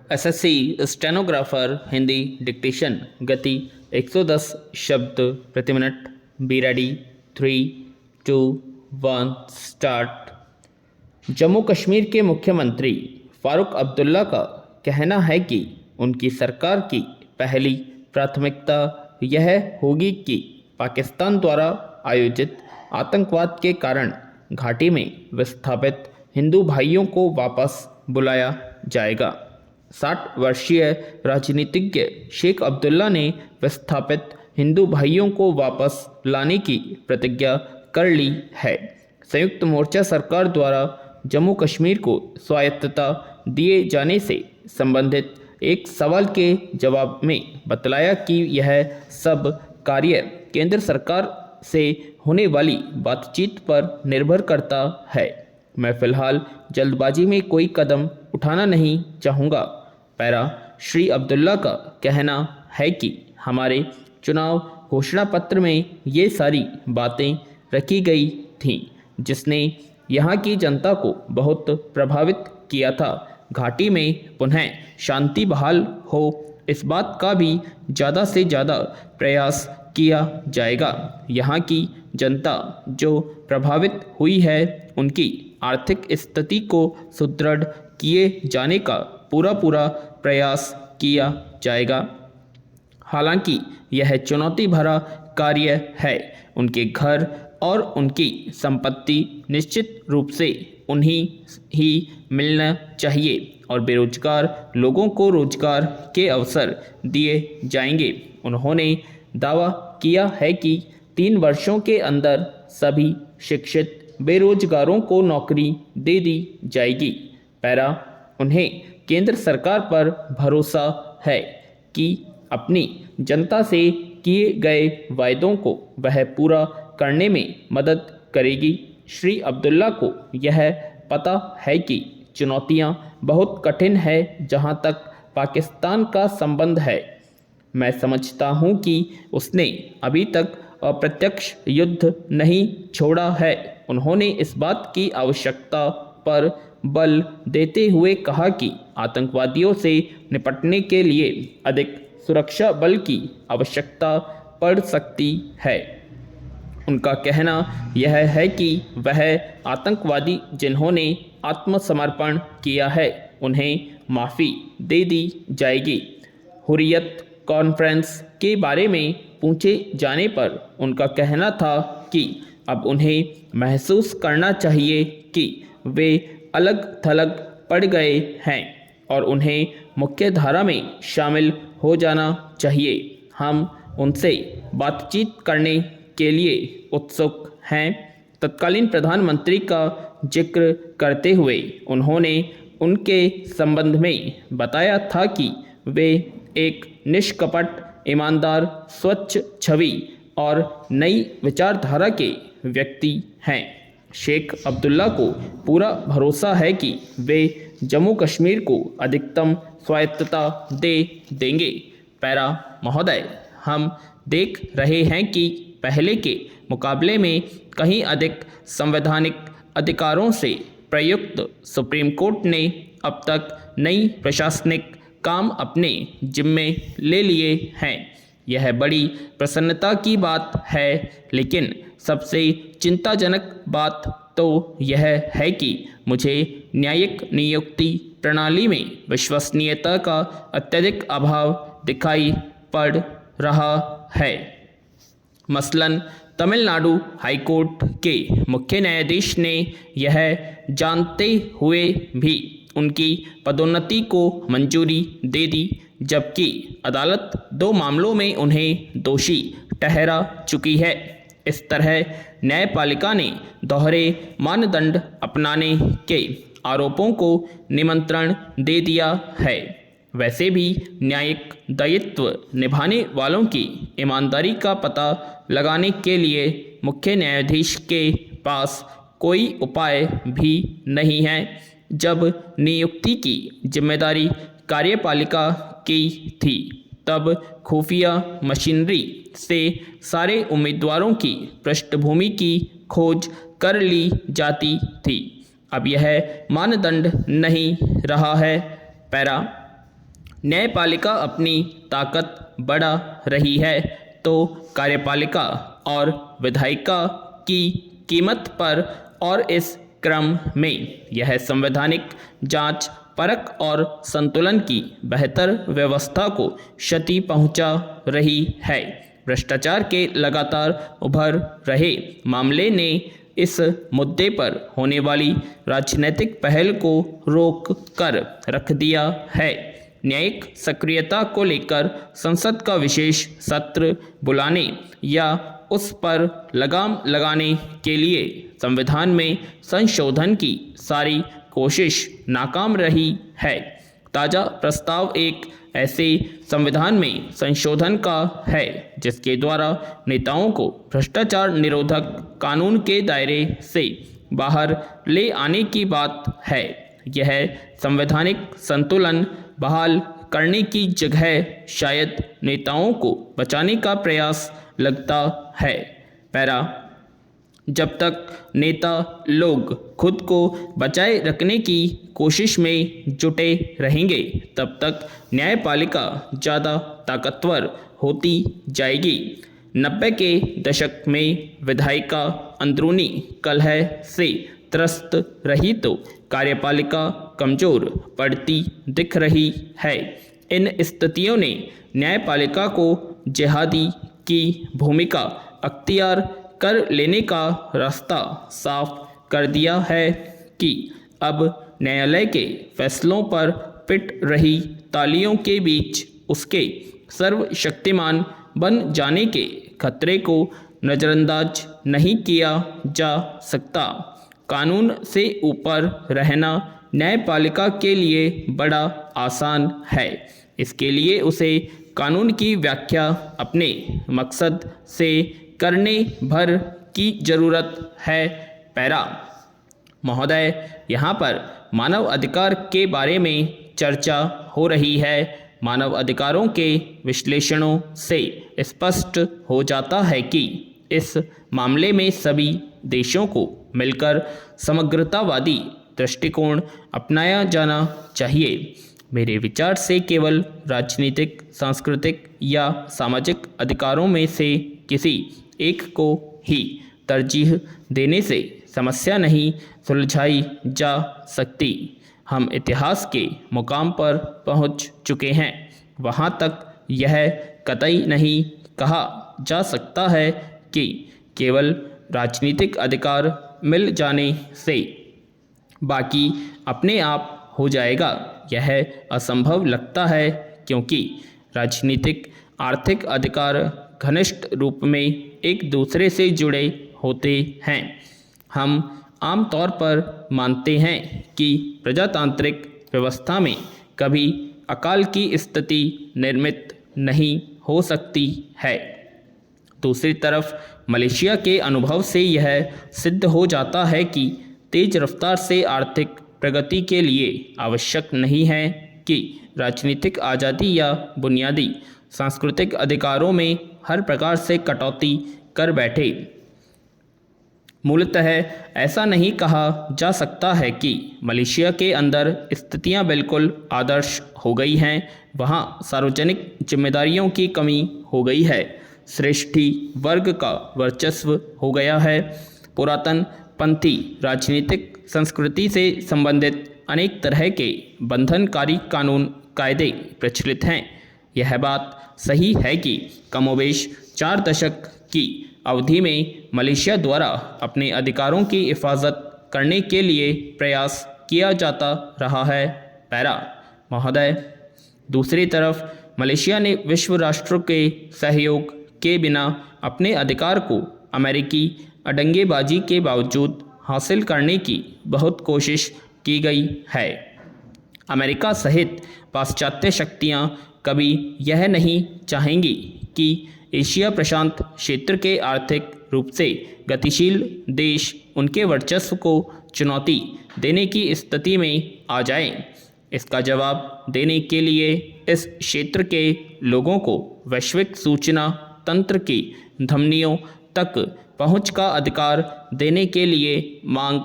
SSC stenographer Hindi dictation गति 110 शब्द प्रति minute. Be ready. 3, 2, 1 start. Jammu Kashmir के मुख्यमंत्री फारूक अब्दुल्ला का कहना है कि उनकी सरकार की पहली प्राथमिकता यह होगी कि पाकिस्तान द्वारा आयोजित आतंकवाद के कारण घाटी में विस्थापित हिंदू भाइयों को वापस बुलाया जाएगा। 60 वर्षीय राजनीतिज्ञ शेख अब्दुल्ला ने विस्थापित हिंदू भाइयों को वापस लाने की प्रतिज्ञा कर ली है। संयुक्त मोर्चा सरकार द्वारा जम्मू कश्मीर को स्वायत्तता दिए जाने से संबंधित एक सवाल के जवाब में बतलाया कि यह सब कार्य केंद्र सरकार से होने वाली बातचीत पर निर्भर करता है। मैं फिलहाल जल्दबाजी में कोई कदम उठाना नहीं चाहूँगा। पैरा। श्री अब्दुल्ला का कहना है कि हमारे चुनाव घोषणा पत्र में ये सारी बातें रखी गई थीं, जिसने यहाँ की जनता को बहुत प्रभावित किया था। घाटी में पुनः शांति बहाल हो, इस बात का भी ज़्यादा से ज़्यादा प्रयास किया जाएगा। यहाँ की जनता जो प्रभावित हुई है, उनकी आर्थिक स्थिति को सुदृढ़ किए जाने का पूरा प्रयास किया जाएगा। हालांकि यह चुनौती भरा कार्य है। उनके घर और उनकी संपत्ति निश्चित रूप से उन्हीं ही मिलना चाहिए और बेरोजगार लोगों को रोजगार के अवसर दिए जाएंगे। उन्होंने दावा किया है कि 3 वर्षों के अंदर सभी शिक्षित बेरोजगारों को नौकरी दे दी जाएगी। पैरा। उन्हें केंद्र सरकार पर भरोसा है कि अपनी जनता से किए गए वायदों को वह पूरा करने में मदद करेगी। श्री अब्दुल्ला को यह पता है कि चुनौतियां बहुत कठिन है जहां तक पाकिस्तान का संबंध है। मैं समझता हूं कि उसने अभी तक अप्रत्यक्ष युद्ध नहीं छोड़ा है। उन्होंने इस बात की आवश्यकता पर बल देते हुए कहा कि आतंकवादियों से निपटने के लिए अधिक सुरक्षा बल की आवश्यकता पड़ सकती है। उनका कहना यह है कि वह आतंकवादी जिन्होंने आत्मसमर्पण किया है, उन्हें माफ़ी दे दी जाएगी। हुर्रियत कॉन्फ्रेंस के बारे में पूछे जाने पर उनका कहना था कि अब उन्हें महसूस करना चाहिए कि वे अलग थलग पड़ गए हैं और उन्हें मुख्य धारा में शामिल हो जाना चाहिए। हम उनसे बातचीत करने के लिए उत्सुक हैं। तत्कालीन प्रधानमंत्री का जिक्र करते हुए उन्होंने उनके संबंध में बताया था कि वे एक निष्कपट, ईमानदार, स्वच्छ छवि और नई विचारधारा के व्यक्ति हैं। शेख अब्दुल्ला को पूरा भरोसा है कि वे जम्मू कश्मीर को अधिकतम स्वायत्तता दे देंगे। पैरा। महोदय, हम देख रहे हैं कि पहले के मुकाबले में कहीं अधिक संवैधानिक अधिकारों से प्रयुक्त सुप्रीम कोर्ट ने अब तक नई प्रशासनिक काम अपने जिम्मे ले लिए हैं। यह बड़ी प्रसन्नता की बात है, लेकिन सबसे चिंताजनक बात तो यह है कि मुझे न्यायिक नियुक्ति प्रणाली में विश्वसनीयता का अत्यधिक अभाव दिखाई पड़ रहा है। मसलन तमिलनाडु हाईकोर्ट के मुख्य न्यायाधीश ने यह जानते हुए भी उनकी पदोन्नति को मंजूरी दे दी, जबकि अदालत 2 मामलों में उन्हें दोषी ठहरा चुकी है। इस तरह न्यायपालिका ने दोहरे मानदंड अपनाने के आरोपों को निमंत्रण दे दिया है। वैसे भी न्यायिक दायित्व निभाने वालों की ईमानदारी का पता लगाने के लिए मुख्य न्यायाधीश के पास कोई उपाय भी नहीं है। जब नियुक्ति की जिम्मेदारी कार्यपालिका की थी, तब खुफिया मशीनरी से सारे उम्मीदवारों की पृष्ठभूमि की खोज कर ली जाती थी। अब यह मानदंड नहीं रहा है। पैरा। न्यायपालिका अपनी ताकत बढ़ा रही है तो कार्यपालिका और विधायिका की कीमत पर और इस क्रम में यह संवैधानिक जांच परख और संतुलन की बेहतर व्यवस्था को क्षति पहुंचा रही है। भ्रष्टाचार के लगातार उभर रहे मामले ने इस मुद्दे पर होने वाली राजनीतिक पहल को रोक कर रख दिया है। न्यायिक सक्रियता को लेकर संसद का विशेष सत्र बुलाने या उस पर लगाम लगाने के लिए संविधान में संशोधन की सारी कोशिश नाकाम रही है। ताज़ा प्रस्ताव एक ऐसे संविधान में संशोधन का है जिसके द्वारा नेताओं को भ्रष्टाचार निरोधक कानून के दायरे से बाहर ले आने की बात है। यह संवैधानिक संतुलन बहाल करने की जगह शायद नेताओं को बचाने का प्रयास लगता है। पैरा, जब तक नेता लोग खुद को बचाए रखने की कोशिश में जुटे रहेंगे तब तक न्यायपालिका ज़्यादा ताकतवर होती जाएगी। 90 के दशक में विधायिका अंदरूनी कलह से त्रस्त रही तो कार्यपालिका कमज़ोर पड़ती दिख रही है। इन स्थितियों ने न्यायपालिका को जिहादी की भूमिका अख्तियार कर लेने का रास्ता साफ कर दिया है कि अब न्यायालय के फैसलों पर पिट रही तालियों के बीच उसके सर्वशक्तिमान बन जाने के खतरे को नज़रअंदाज नहीं किया जा सकता। कानून से ऊपर रहना न्यायपालिका के लिए बड़ा आसान है। इसके लिए उसे कानून की व्याख्या अपने मकसद से करने भर की ज़रूरत है। पैरा, महोदय, यहाँ पर मानव अधिकार के बारे में चर्चा हो रही है। मानव अधिकारों के विश्लेषणों से स्पष्ट हो जाता है कि इस मामले में सभी देशों को मिलकर समग्रतावादी दृष्टिकोण अपनाया जाना चाहिए। मेरे विचार से केवल राजनीतिक, सांस्कृतिक या सामाजिक अधिकारों में से किसी एक को ही तरजीह देने से समस्या नहीं सुलझाई जा सकती। हम इतिहास के मुकाम पर पहुंच चुके हैं। वहां तक यह कतई नहीं कहा जा सकता है कि केवल राजनीतिक अधिकार मिल जाने से बाकी अपने आप हो जाएगा। यह असंभव लगता है क्योंकि राजनीतिक आर्थिक अधिकार घनिष्ठ रूप में एक दूसरे से जुड़े होते हैं। हम आमतौर पर मानते हैं कि प्रजातांत्रिक व्यवस्था में कभी अकाल की स्थिति निर्मित नहीं हो सकती है। दूसरी तरफ मलेशिया के अनुभव से यह सिद्ध हो जाता है कि तेज रफ्तार से आर्थिक प्रगति के लिए आवश्यक नहीं है कि राजनीतिक आज़ादी या बुनियादी सांस्कृतिक अधिकारों में हर प्रकार से कटौती कर बैठे। मूलतः ऐसा नहीं कहा जा सकता है कि मलेशिया के अंदर स्थितियां बिल्कुल आदर्श हो गई हैं। वहां सार्वजनिक जिम्मेदारियों की कमी हो गई है। श्रेष्ठी वर्ग का वर्चस्व हो गया है। पुरातन पंथी राजनीतिक संस्कृति से संबंधित अनेक तरह के बंधनकारी कानून कायदे प्रचलित हैं। यह बात सही है कि कमोबेश 4 दशक की अवधि में मलेशिया द्वारा अपने अधिकारों की हिफाजत करने के लिए प्रयास किया जाता रहा है। पैरा, महोदय, दूसरी तरफ मलेशिया ने विश्व राष्ट्रों के सहयोग के बिना अपने अधिकार को अमेरिकी अडंगेबाजी के बावजूद हासिल करने की बहुत कोशिश की गई है। अमेरिका सहित पाश्चात्य शक्तियां कभी यह नहीं चाहेंगी कि एशिया प्रशांत क्षेत्र के आर्थिक रूप से गतिशील देश उनके वर्चस्व को चुनौती देने की स्थिति में आ जाएं। इसका जवाब देने के लिए इस क्षेत्र के लोगों को वैश्विक सूचना तंत्र की धमनियों तक पहुंच का अधिकार देने के लिए मांग